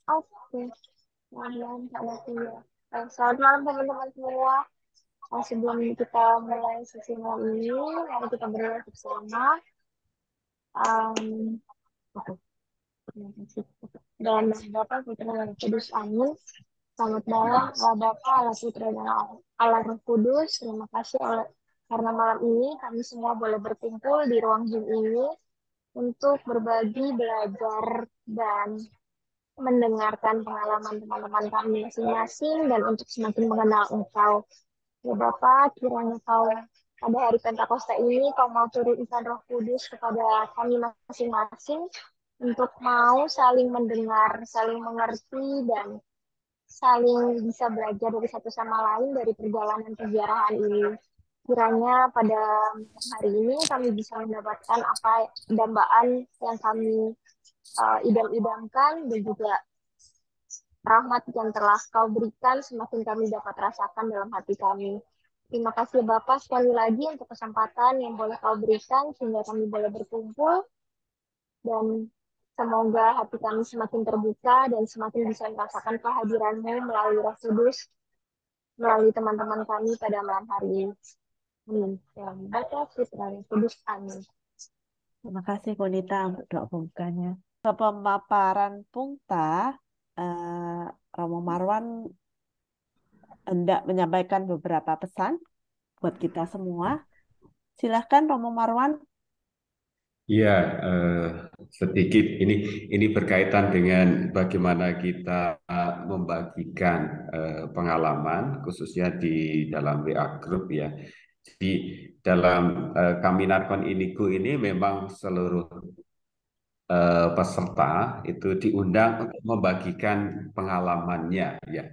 Oke, malam Kak Natia. Selamat malam teman-teman semua. Sebelum kita mulai sesi malam ini, mari kita berdoa bersama. Um, oke, terima kasih. Dalam nama Bapa, Putra, dan Roh Kudus. Amin. Selamat malam, Allah Bapa, Allah Putra, dan Allah Roh Kudus. Terima kasih karena malam ini kami semua boleh berkumpul di ruang Zoom ini untuk berbagi, belajar, dan mendengarkan pengalaman teman-teman kami masing-masing dan untuk semakin mengenal Engkau. Ya Bapak, kiranya Kau pada hari Pentakosta ini Kau mau turunkan Roh Kudus kepada kami masing-masing untuk mau saling mendengar, saling mengerti, dan saling bisa belajar dari satu sama lain dari perjalanan keziarahan ini. Kiranya pada hari ini kami bisa mendapatkan apa dambaan yang kami idam-idamkan dan juga rahmat yang telah kau berikan semakin kami dapat rasakan dalam hati kami. Terima kasih Bapak sekali lagi untuk kesempatan yang boleh kau berikan sehingga kami boleh berkumpul dan semoga hati kami semakin terbuka dan semakin bisa merasakan kehadiran-Mu melalui Roh Kudus, melalui teman-teman kami pada malam hari ini. Amin. Dalam Bapa, Putra, dan Kudus. Amin. Terima kasih Konita untuk doa pembukanya. Ke pemaparan Pungta, eh, Romo Marwan hendak menyampaikan beberapa pesan buat kita semua. Silahkan Romo Marwan. Ya, sedikit ini berkaitan dengan bagaimana kita membagikan pengalaman, khususnya di dalam WA Group ya. Jadi dalam kami Narkon Inigo ini memang seluruh peserta itu diundang untuk membagikan pengalamannya ya,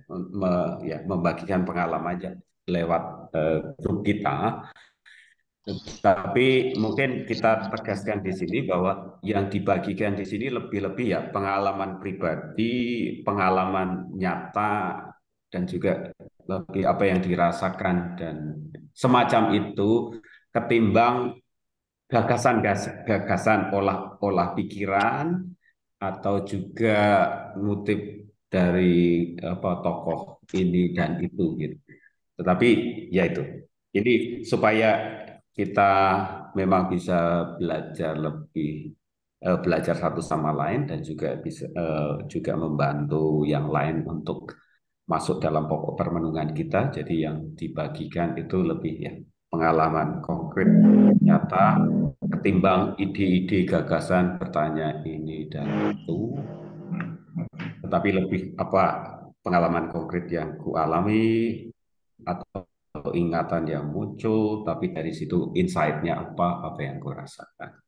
membagikan pengalamannya lewat grup kita. Tapi mungkin kita tegaskan di sini bahwa yang dibagikan di sini lebih-lebih ya pengalaman pribadi, pengalaman nyata, dan juga lebih apa yang dirasakan dan semacam itu ketimbang gagasan olah pikiran atau juga ngutip dari apa tokoh ini dan itu gitu. Tetapi ya itu. Ini supaya kita memang bisa belajar lebih belajar satu sama lain dan juga bisa juga membantu yang lain untuk masuk dalam pokok permenungan kita. Jadi yang dibagikan itu lebih ya pengalaman konkret nyata ketimbang ide-ide gagasan bertanya ini dan itu, tetapi lebih apa pengalaman konkret yang ku alami atau ingatan yang muncul, tapi dari situ insight-nya apa yang ku rasakan.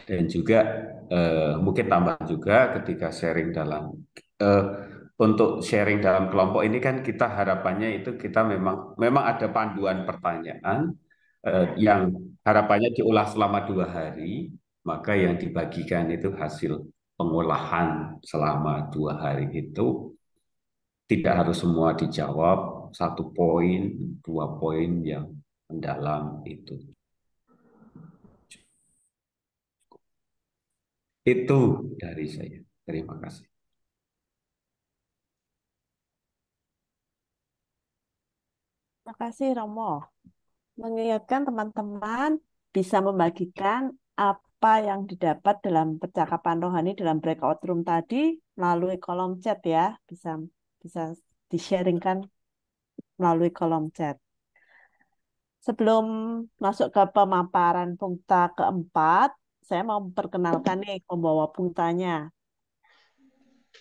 Dan juga mungkin tambah juga ketika sharing dalam eh, untuk sharing dalam kelompok ini kan kita harapannya itu kita memang ada panduan pertanyaan yang harapannya diolah selama 2 hari, maka yang dibagikan itu hasil pengolahan selama 2 hari itu tidak harus semua dijawab, 1 poin, 2 poin yang mendalam itu. Itu dari saya. Terima kasih. Terima kasih Romo. Mengingatkan teman-teman bisa membagikan apa yang didapat dalam percakapan rohani dalam breakout room tadi melalui kolom chat ya. Bisa bisa di-sharingkan melalui kolom chat. Sebelum masuk ke pemaparan pungta keempat, saya mau memperkenalkan nih pembawa pungtanya.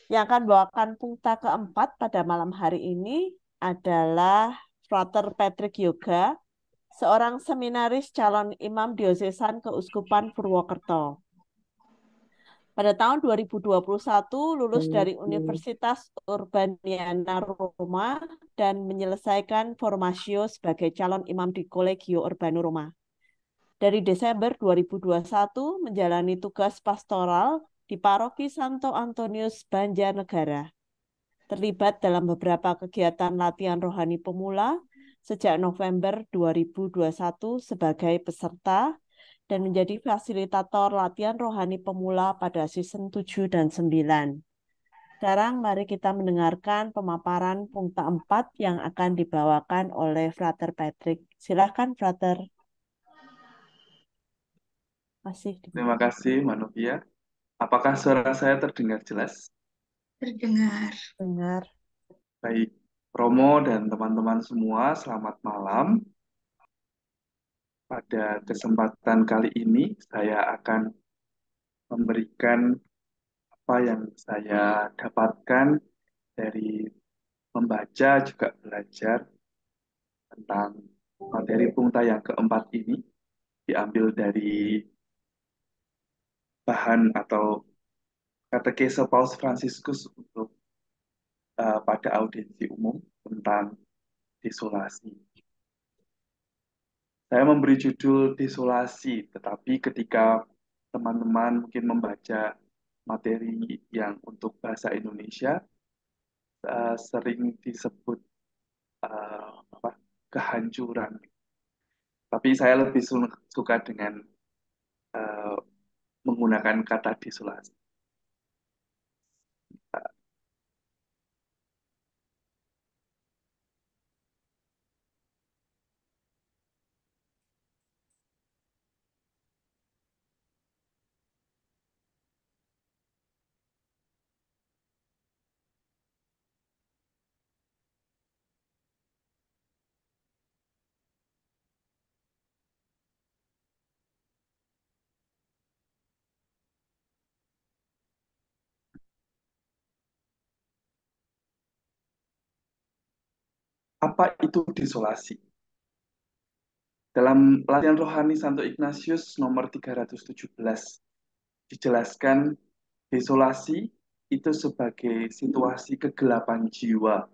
Yang akan bawakan pungta keempat pada malam hari ini adalah Frater Patrick Yoga, seorang seminaris calon imam diosesan Keuskupan Purwokerto. Pada tahun 2021 lulus dari Universitas Urbaniana Roma dan menyelesaikan formasio sebagai calon imam di Collegio Urbano Roma. Dari Desember 2021 menjalani tugas pastoral di Paroki Santo Antonius Banjarnegara. Terlibat dalam beberapa kegiatan latihan rohani pemula sejak November 2021 sebagai peserta dan menjadi fasilitator latihan rohani pemula pada season 7 dan 9. Sekarang mari kita mendengarkan pemaparan Pungta 4 yang akan dibawakan oleh Frater Patrick. Silahkan, Frater. Masih Terima kasih, Manovia. Apakah suara saya terdengar jelas? Terdengar. dengar. Baik, Romo dan teman-teman semua, selamat malam. Pada kesempatan kali ini, saya akan memberikan apa yang saya dapatkan dari membaca juga belajar tentang materi Pungta yang keempat ini, diambil dari bahan atau katekese Paus Fransiskus untuk pada audiensi umum tentang desolasi. Saya memberi judul desolasi, tetapi ketika teman-teman mungkin membaca materi yang untuk bahasa Indonesia, sering disebut kehancuran. Tapi saya lebih suka dengan uh, menggunakan kata desolasi. Apa itu desolasi? Dalam latihan rohani Santo Ignatius nomor 317 dijelaskan desolasi itu sebagai situasi kegelapan jiwa,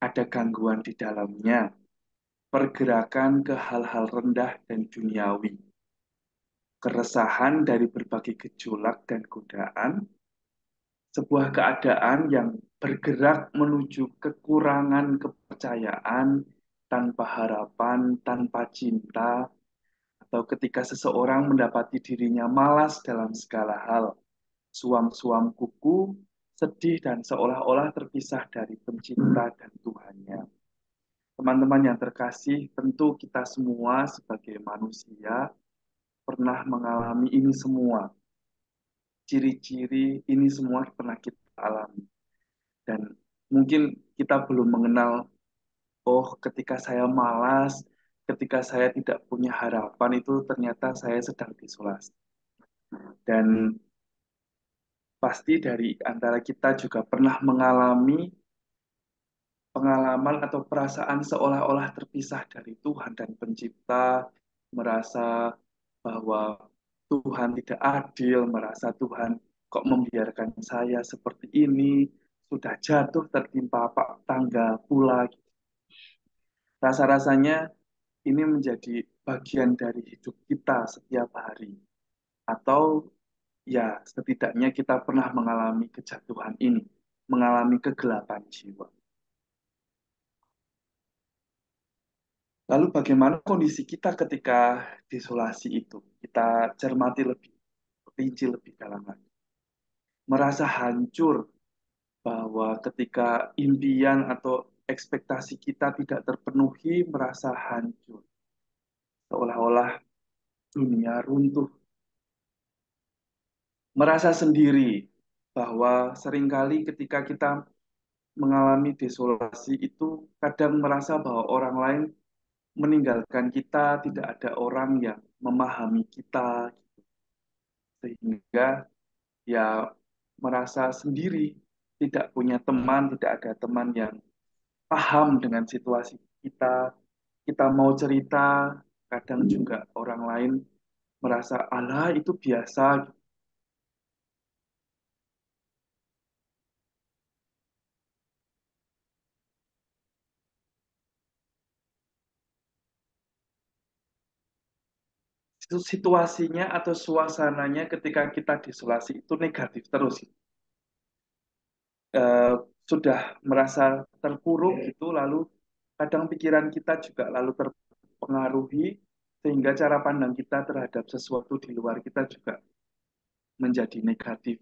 ada gangguan di dalamnya, pergerakan ke hal-hal rendah dan duniawi, keresahan dari berbagai gejolak dan godaan, sebuah keadaan yang bergerak menuju kekurangan kepercayaan, tanpa harapan, tanpa cinta, atau ketika seseorang mendapati dirinya malas dalam segala hal, suam-suam kuku, sedih, dan seolah-olah terpisah dari pencipta dan Tuhannya. Teman-teman yang terkasih, tentu kita semua sebagai manusia pernah mengalami ini semua. Ciri-ciri ini semua pernah kita alami. Dan mungkin kita belum mengenal, oh ketika saya malas, ketika saya tidak punya harapan itu ternyata saya sedang desolasi. Dan pasti dari antara kita juga pernah mengalami pengalaman atau perasaan seolah-olah terpisah dari Tuhan dan Pencipta, merasa bahwa Tuhan tidak adil, merasa Tuhan kok membiarkan saya seperti ini, sudah jatuh tertimpa tangga pula. Rasa-rasanya ini menjadi bagian dari hidup kita setiap hari. Atau ya setidaknya kita pernah mengalami kejatuhan ini, mengalami kegelapan jiwa. Lalu bagaimana kondisi kita ketika desolasi itu? Kita cermati lebih rinci lebih dalam lagi. Merasa hancur bahwa ketika impian atau ekspektasi kita tidak terpenuhi, merasa hancur. Seolah-olah dunia runtuh. Merasa sendiri bahwa seringkali ketika kita mengalami desolasi itu kadang merasa bahwa orang lain meninggalkan kita, tidak ada orang yang memahami kita, sehingga ya merasa sendiri, tidak punya teman, tidak ada teman yang paham dengan situasi kita. Kita mau cerita, kadang juga orang lain merasa, alah itu biasa. Itu situasinya atau suasananya ketika kita diisolasi itu negatif terus. Eh, sudah merasa terpuruk gitu, lalu kadang pikiran kita juga lalu terpengaruhi, sehingga cara pandang kita terhadap sesuatu di luar kita juga menjadi negatif.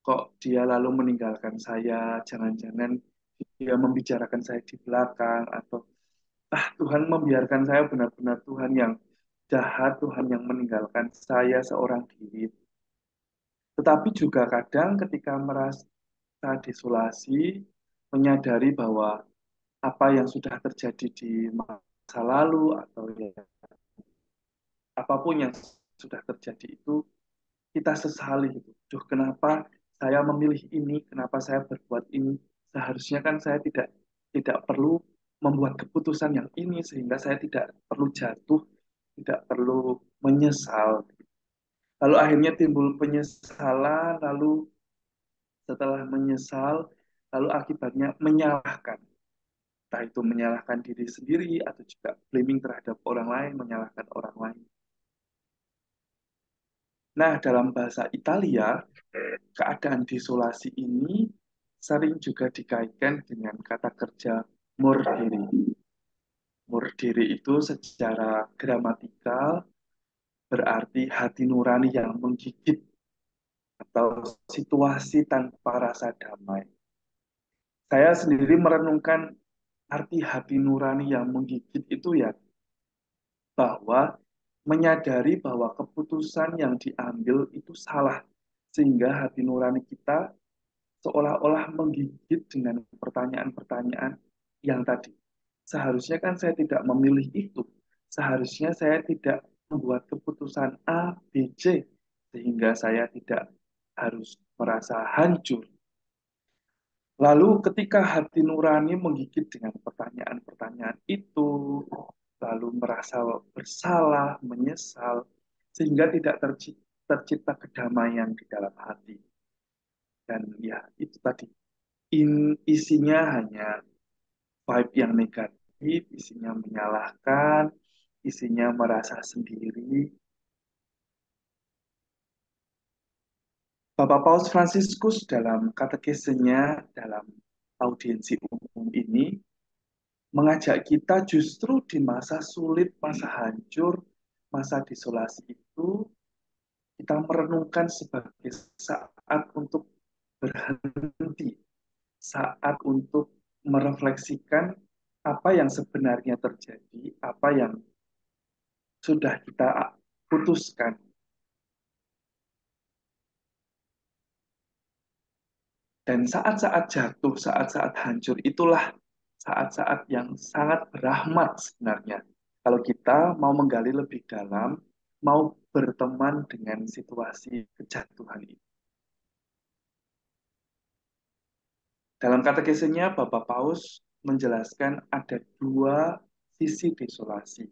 kok dia lalu meninggalkan saya, jangan-jangan dia membicarakan saya di belakang, atau Tuhan membiarkan saya benar-benar Tuhan yang jahat, Tuhan yang meninggalkan saya seorang diri. Tetapi juga kadang ketika merasa desolasi, menyadari bahwa apa yang sudah terjadi di masa lalu atau ya, apapun yang sudah terjadi itu kita sesali gitu. Duh, kenapa saya memilih ini? Kenapa saya berbuat ini? Seharusnya kan saya tidak perlu membuat keputusan yang ini sehingga saya tidak perlu jatuh, tidak perlu menyesal. Lalu akhirnya timbul penyesalan, lalu setelah menyesal, lalu akibatnya menyalahkan. Entah itu menyalahkan diri sendiri atau juga blaming terhadap orang lain, menyalahkan orang lain. Nah, dalam bahasa Italia, keadaan desolasi ini sering juga dikaitkan dengan kata kerja mordere. Mordere itu secara gramatikal berarti hati nurani yang menggigit atau situasi tanpa rasa damai. Saya sendiri merenungkan arti hati nurani yang menggigit itu ya bahwa menyadari bahwa keputusan yang diambil itu salah sehingga hati nurani kita seolah-olah menggigit dengan pertanyaan-pertanyaan yang tadi. Seharusnya kan saya tidak memilih itu. Seharusnya saya tidak membuat keputusan A, B, C sehingga saya tidak harus merasa hancur. Lalu ketika hati nurani menggigit dengan pertanyaan-pertanyaan itu, lalu merasa bersalah, menyesal, sehingga tidak tercipta kedamaian di dalam hati. Dan ya, itu tadi. Isinya hanya vibe yang negatif, isinya menyalahkan, isinya merasa sendiri. Bapak Paus Fransiskus dalam katekesenya dalam audiensi umum ini mengajak kita justru di masa sulit, masa hancur, masa desolasi itu kita merenungkan sebagai saat untuk berhenti, saat untuk merefleksikan apa yang sebenarnya terjadi, apa yang sudah kita putuskan. Dan saat-saat jatuh, saat-saat hancur itulah saat-saat yang sangat berahmat sebenarnya. Kalau kita mau menggali lebih dalam, mau berteman dengan situasi kejatuhan itu. Dalam katekesenya, Bapak Paus menjelaskan ada dua sisi desolasi.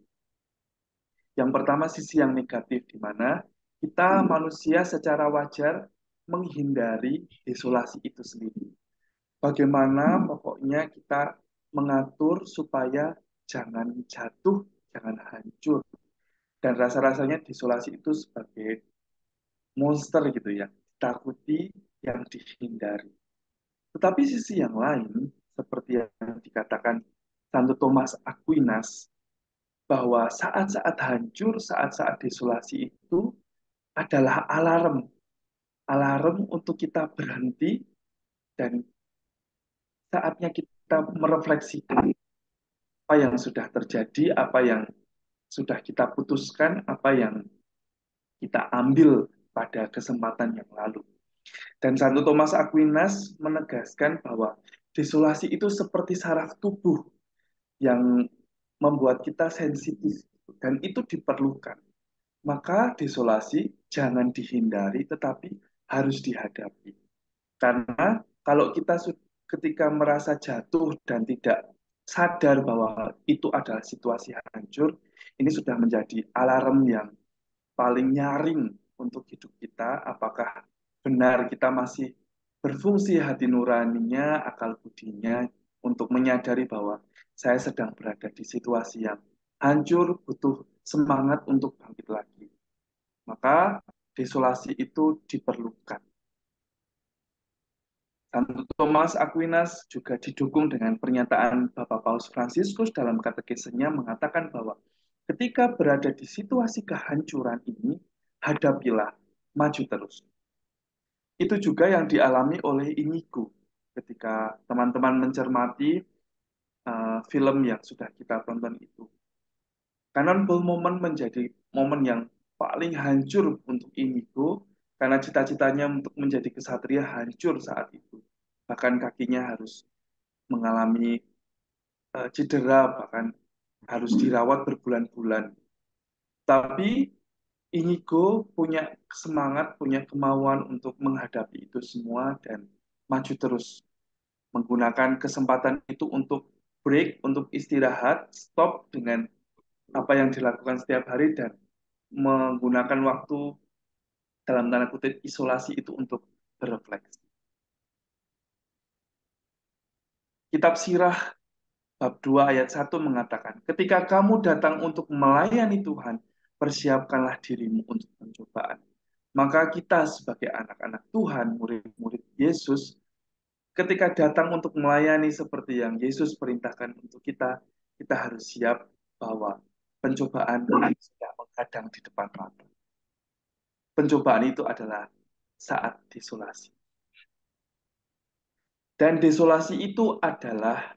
Yang pertama sisi yang negatif, di mana kita manusia secara wajar menghindari desolasi itu sendiri. Bagaimana pokoknya kita mengatur supaya jangan jatuh, jangan hancur. Dan rasa-rasanya desolasi itu sebagai monster gitu ya, takuti yang dihindari. Tetapi sisi yang lain, seperti yang dikatakan Santo Thomas Aquinas, bahwa saat-saat hancur, saat-saat desolasi itu adalah alarm. Alarm untuk kita berhenti dan saatnya kita merefleksikan apa yang sudah terjadi, apa yang sudah kita putuskan, apa yang kita ambil pada kesempatan yang lalu. Dan Santo Thomas Aquinas menegaskan bahwa desolasi itu seperti saraf tubuh yang membuat kita sensitif dan itu diperlukan. Maka desolasi jangan dihindari tetapi harus dihadapi. Karena kalau kita ketika merasa jatuh dan tidak sadar bahwa itu adalah situasi hancur, ini sudah menjadi alarm yang paling nyaring untuk hidup kita. Apakah benar kita masih berfungsi hati nuraninya, akal budinya, untuk menyadari bahwa saya sedang berada di situasi yang hancur, butuh semangat untuk bangkit lagi. Maka desolasi itu diperlukan. Santo Thomas Aquinas juga didukung dengan pernyataan Bapak Paus Fransiskus dalam katekesenya mengatakan bahwa ketika berada di situasi kehancuran ini, hadapilah, maju terus. Itu juga yang dialami oleh Inigo ketika teman-teman mencermati film yang sudah kita tonton itu. Cannonball Moment menjadi momen yang paling hancur untuk Inigo karena cita-citanya untuk menjadi kesatria hancur saat itu. Bahkan kakinya harus mengalami cedera, bahkan harus dirawat berbulan-bulan. Tapi Inigo punya semangat, punya kemauan untuk menghadapi itu semua dan maju terus. Menggunakan kesempatan itu untuk break, untuk istirahat, stop dengan apa yang dilakukan setiap hari dan menggunakan waktu dalam tanda kutip isolasi itu untuk berefleksi. Kitab Sirah bab 2 ayat 1 mengatakan, ketika kamu datang untuk melayani Tuhan, persiapkanlah dirimu untuk pencobaan. Maka kita sebagai anak-anak Tuhan, murid-murid Yesus, ketika datang untuk melayani seperti yang Yesus perintahkan untuk kita, kita harus siap bahwa pencobaan sedang menghadang di depan mata. Pencobaan itu adalah saat desolasi. Dan desolasi itu adalah,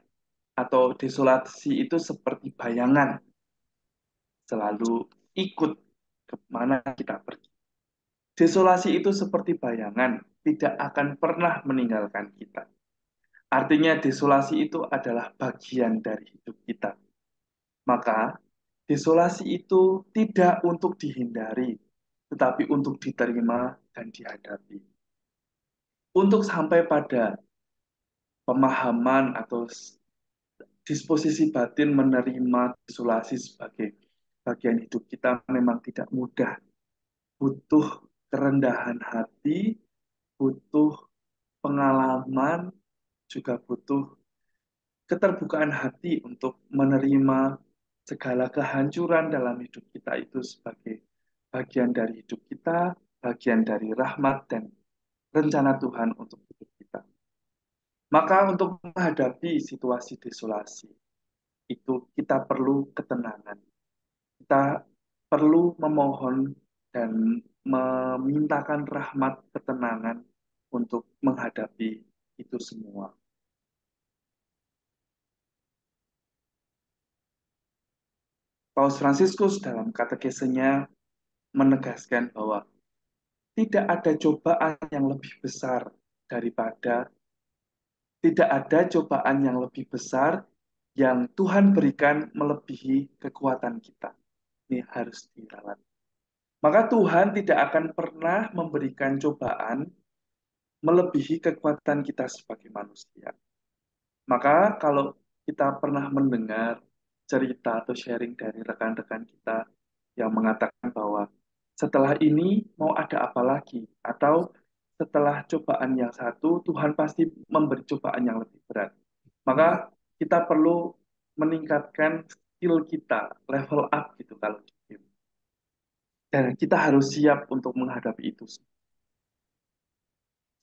atau desolasi itu seperti bayangan, selalu ikut kemana kita pergi. Desolasi itu seperti bayangan, tidak akan pernah meninggalkan kita. Artinya desolasi itu adalah bagian dari hidup kita. Maka desolasi itu tidak untuk dihindari, tetapi untuk diterima dan dihadapi. Untuk sampai pada pemahaman atau disposisi batin menerima desolasi sebagai bagian hidup kita memang tidak mudah. Butuh kerendahan hati, butuh pengalaman, juga butuh keterbukaan hati untuk menerima segala kehancuran dalam hidup kita itu sebagai bagian dari hidup kita, bagian dari rahmat dan rencana Tuhan untuk hidup kita. Maka untuk menghadapi situasi desolasi, itu kita perlu ketenangan. Kita perlu memohon dan memintakan rahmat ketenangan untuk menghadapi itu semua. Paus Fransiskus dalam katekesenya menegaskan bahwa tidak ada cobaan yang lebih besar daripada tidak ada cobaan yang lebih besar yang Tuhan berikan melebihi kekuatan kita. Ini harus dirawat. Maka Tuhan tidak akan pernah memberikan cobaan melebihi kekuatan kita sebagai manusia. Maka kalau kita pernah mendengar cerita atau sharing dari rekan-rekan kita yang mengatakan bahwa setelah ini mau ada apa lagi? Atau setelah cobaan yang satu, Tuhan pasti memberi cobaan yang lebih berat. Maka kita perlu meningkatkan skill kita, level up gitu kalau di game. Dan kita harus siap untuk menghadapi itu.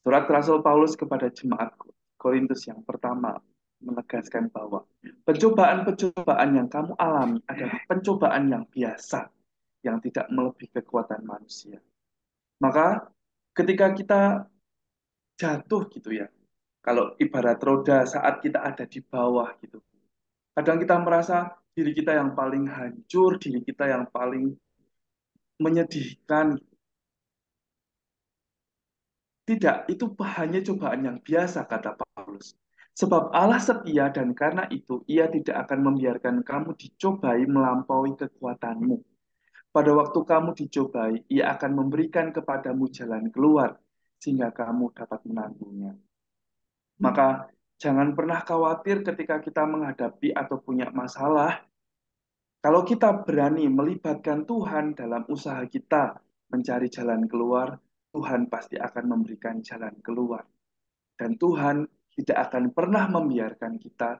Surat Rasul Paulus kepada jemaat Korintus yang pertama menegaskan bahwa pencobaan-pencobaan yang kamu alami adalah pencobaan yang biasa, yang tidak melebihi kekuatan manusia. Maka ketika kita jatuh gitu ya, kalau ibarat roda saat kita ada di bawah gitu, kadang kita merasa diri kita yang paling hancur, diri kita yang paling menyedihkan. Tidak, itu hanya cobaan yang biasa, kata Paulus. Sebab Allah setia dan karena itu ia tidak akan membiarkan kamu dicobai melampaui kekuatanmu. Pada waktu kamu dicobai, ia akan memberikan kepadamu jalan keluar sehingga kamu dapat menanggungnya. Maka jangan pernah khawatir ketika kita menghadapi atau punya masalah. Kalau kita berani melibatkan Tuhan dalam usaha kita mencari jalan keluar, Tuhan pasti akan memberikan jalan keluar. Dan Tuhan tidak akan pernah membiarkan kita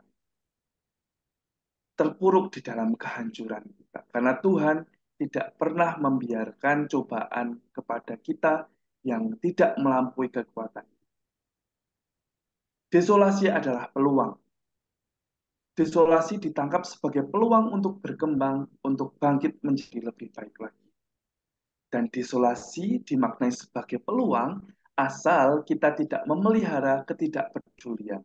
terpuruk di dalam kehancuran kita. Karena Tuhan tidak pernah membiarkan cobaan kepada kita yang tidak melampaui kekuatan. Desolasi adalah peluang. Desolasi ditangkap sebagai peluang untuk berkembang, untuk bangkit menjadi lebih baik lagi. Dan desolasi dimaknai sebagai peluang Asal kita tidak memelihara ketidakpedulian.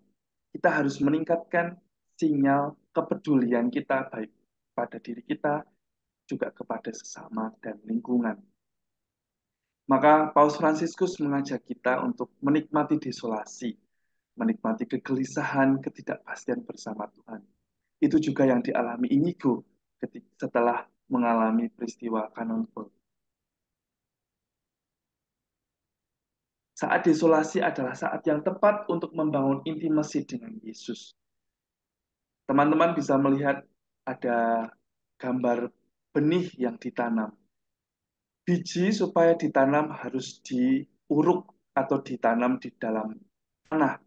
Kita harus meningkatkan sinyal kepedulian kita baik pada diri kita, juga kepada sesama dan lingkungan. Maka Paus Fransiskus mengajak kita untuk menikmati desolasi, menikmati kegelisahan, ketidakpastian bersama Tuhan. Itu juga yang dialami Inigo setelah mengalami peristiwa Cannonball. Saat desolasi adalah saat yang tepat untuk membangun intimasi dengan Yesus. Teman-teman bisa melihat ada gambar benih yang ditanam. Biji supaya ditanam harus diuruk atau ditanam di dalam tanah.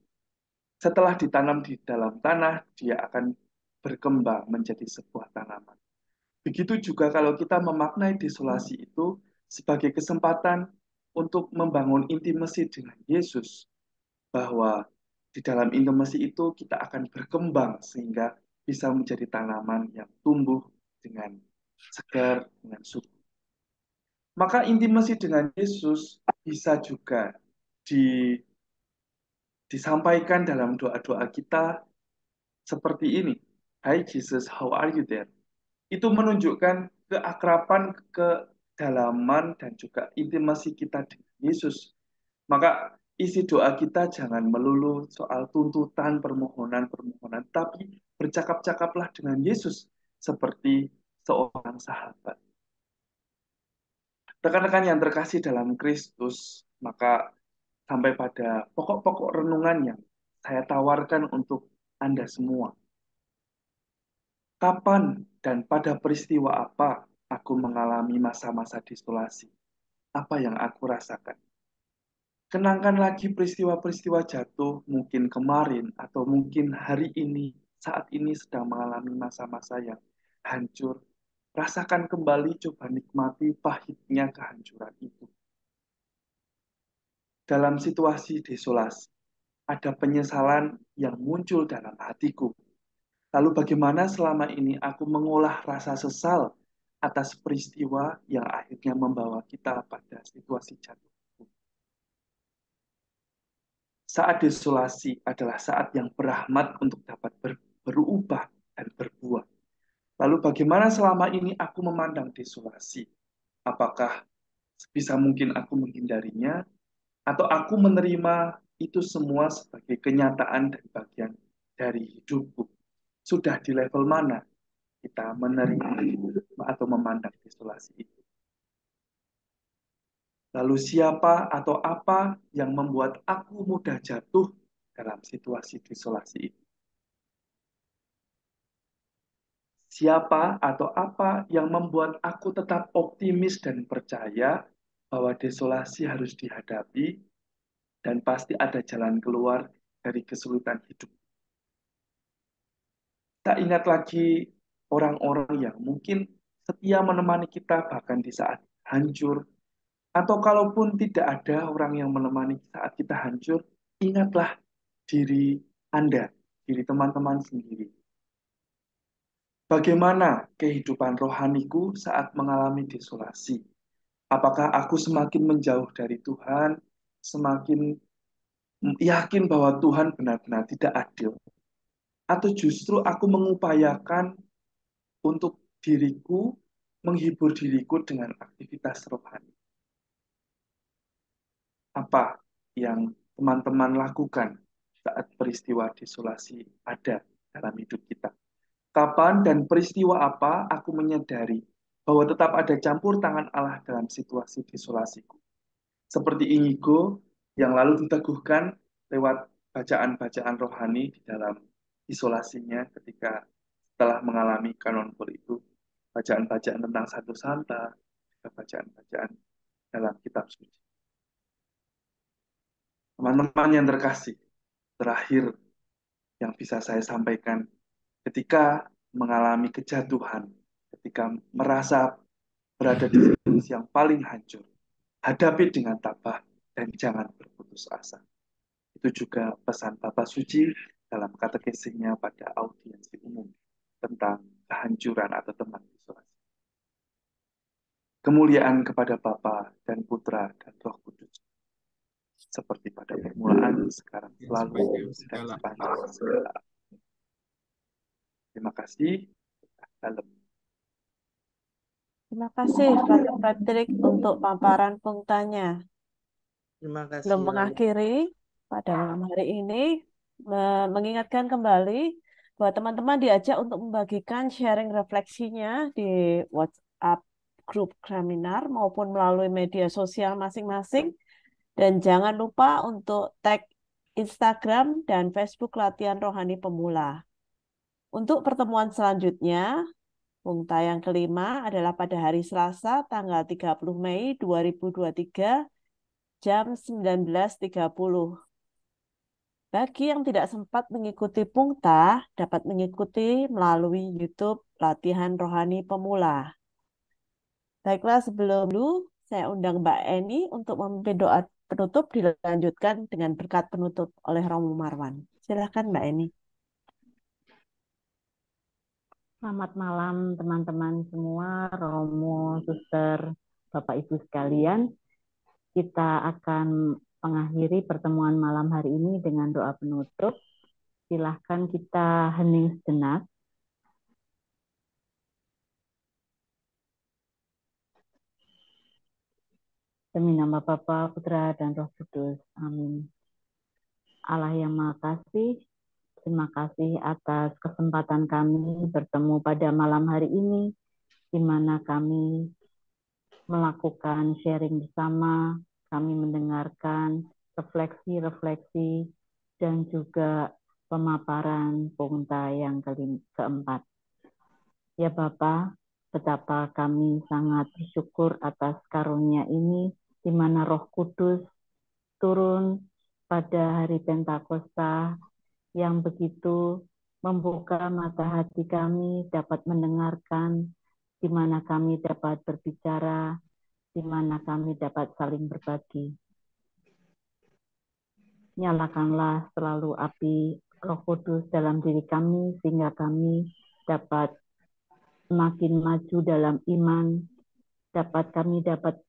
Setelah ditanam di dalam tanah, dia akan berkembang menjadi sebuah tanaman. Begitu juga kalau kita memaknai desolasi itu sebagai kesempatan untuk membangun intimasi dengan Yesus, bahwa di dalam intimasi itu kita akan berkembang sehingga bisa menjadi tanaman yang tumbuh dengan segar, dengan subur. Maka intimasi dengan Yesus bisa juga disampaikan dalam doa-doa kita seperti ini. Hai Jesus, how are you there? Itu menunjukkan keakraban, kedalaman, dan juga intimasi kita dengan Yesus. Maka isi doa kita jangan melulu soal tuntutan, permohonan, tapi bercakap-cakaplah dengan Yesus seperti seorang sahabat. Rekan-rekan yang terkasih dalam Kristus, maka sampai pada pokok-pokok renungan yang saya tawarkan untuk Anda semua. Kapan dan pada peristiwa apa aku mengalami masa-masa desolasi? Apa yang aku rasakan? Kenangkan lagi peristiwa-peristiwa jatuh mungkin kemarin atau mungkin hari ini, saat ini sedang mengalami masa-masa yang hancur. Rasakan kembali, coba nikmati pahitnya kehancuran itu. Dalam situasi desolasi, ada penyesalan yang muncul dalam hatiku. Lalu bagaimana selama ini aku mengolah rasa sesal atas peristiwa yang akhirnya membawa kita pada situasi jatuh. Saat desolasi adalah saat yang berahmat untuk dapat berubah dan berbuah. Lalu bagaimana selama ini aku memandang desolasi? Apakah sebisa mungkin aku menghindarinya? Atau aku menerima itu semua sebagai kenyataan dan bagian dari hidupku? Sudah di level mana kita menerima atau memandang desolasi itu? Lalu siapa atau apa yang membuat aku mudah jatuh dalam situasi desolasi itu? Siapa atau apa yang membuat aku tetap optimis dan percaya bahwa desolasi harus dihadapi dan pasti ada jalan keluar dari kesulitan hidup? Tak ingat lagi orang-orang yang mungkin setia menemani kita bahkan di saat hancur, atau kalaupun tidak ada orang yang menemani saat kita hancur, ingatlah diri Anda, diri teman-teman sendiri. Bagaimana kehidupan rohaniku saat mengalami desolasi? Apakah aku semakin menjauh dari Tuhan, semakin yakin bahwa Tuhan benar-benar tidak adil? Atau justru aku mengupayakan untuk diriku, menghibur diriku dengan aktivitas rohani? Apa yang teman-teman lakukan saat peristiwa desolasi ada dalam hidup kita? Kapan dan peristiwa apa aku menyadari bahwa tetap ada campur tangan Allah dalam situasi desolasiku? Seperti Inigo yang lalu diteguhkan lewat bacaan-bacaan rohani di dalam isolasinya ketika setelah mengalami Cannonball itu, bacaan-bacaan tentang Satu Santa, bacaan-bacaan dalam kitab suci. Teman-teman yang terkasih, terakhir yang bisa saya sampaikan, ketika mengalami kejatuhan, ketika merasa berada di situasi yang paling hancur, hadapi dengan tabah dan jangan berputus asa. Itu juga pesan Bapak Suci dalam katekesinya pada audiensi umum tentang kehancuran atau teman isolasi. Kemuliaan kepada Bapa dan Putra dan Roh Kudus. seperti pada permulaan, sekarang dan selalu, sepanjang dan segala sepanjang segala. Terima kasih. Dalam. Terima kasih, Frater Patrick, untuk paparan punktanya. Terima kasih, Belum Romo. mengakhiri pada malam hari ini, mengingatkan kembali bahwa teman-teman diajak untuk membagikan sharing refleksinya di WhatsApp grup Kraminar maupun melalui media sosial masing-masing. Dan jangan lupa untuk tag Instagram dan Facebook Latihan Rohani Pemula. Untuk pertemuan selanjutnya, Pungta yang kelima adalah pada hari Selasa tanggal 30 Mei 2023 jam 19.30. Bagi yang tidak sempat mengikuti Pungta, dapat mengikuti melalui YouTube Latihan Rohani Pemula. Baiklah, sebelum dulu, saya undang Mbak Eni untuk memimpin doa penutup, dilanjutkan dengan berkat penutup oleh Romo Marwan. Silakan Mbak Eni. Selamat malam teman-teman semua, Romo, Suster, Bapak Ibu sekalian. Kita akan mengakhiri pertemuan malam hari ini dengan doa penutup. Silahkan kita hening sejenak. Demi nama Bapa, Putra, dan Roh Kudus. Amin. Allah yang Maha Kasih, terima kasih atas kesempatan kami bertemu pada malam hari ini, di mana kami melakukan sharing bersama, kami mendengarkan refleksi-refleksi, dan juga pemaparan Pungta yang keempat. Ya Bapa, betapa kami sangat bersyukur atas karunia ini, di mana Roh Kudus turun pada hari Pentakosta yang begitu membuka mata hati kami, dapat mendengarkan, di mana kami dapat berbicara, di mana kami dapat saling berbagi. Nyalakanlah selalu api Roh Kudus dalam diri kami, sehingga kami dapat semakin maju dalam iman, kami dapat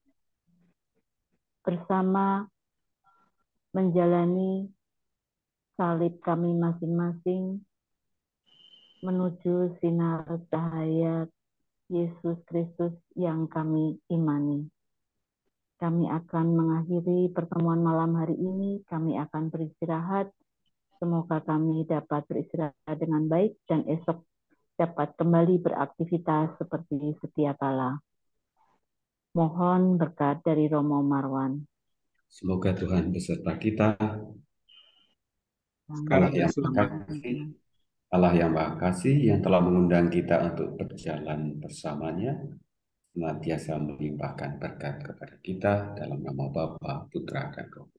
bersama menjalani salib kami masing-masing menuju sinar cahaya Yesus Kristus yang kami imani. Kami akan mengakhiri pertemuan malam hari ini, kami akan beristirahat. Semoga kami dapat beristirahat dengan baik dan esok dapat kembali beraktivitas seperti sedia kala. Mohon berkat dari Romo Marwan. Semoga Tuhan beserta kita. Allah yang Maha Kasih, Allah yang Maha Kasih yang telah mengundang kita untuk berjalan bersamanya, senantiasa melimpahkan berkat kepada kita dalam nama Bapa, Putra, dan Roh.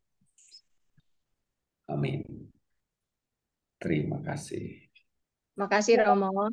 Amin. Terima kasih. Makasih Romo.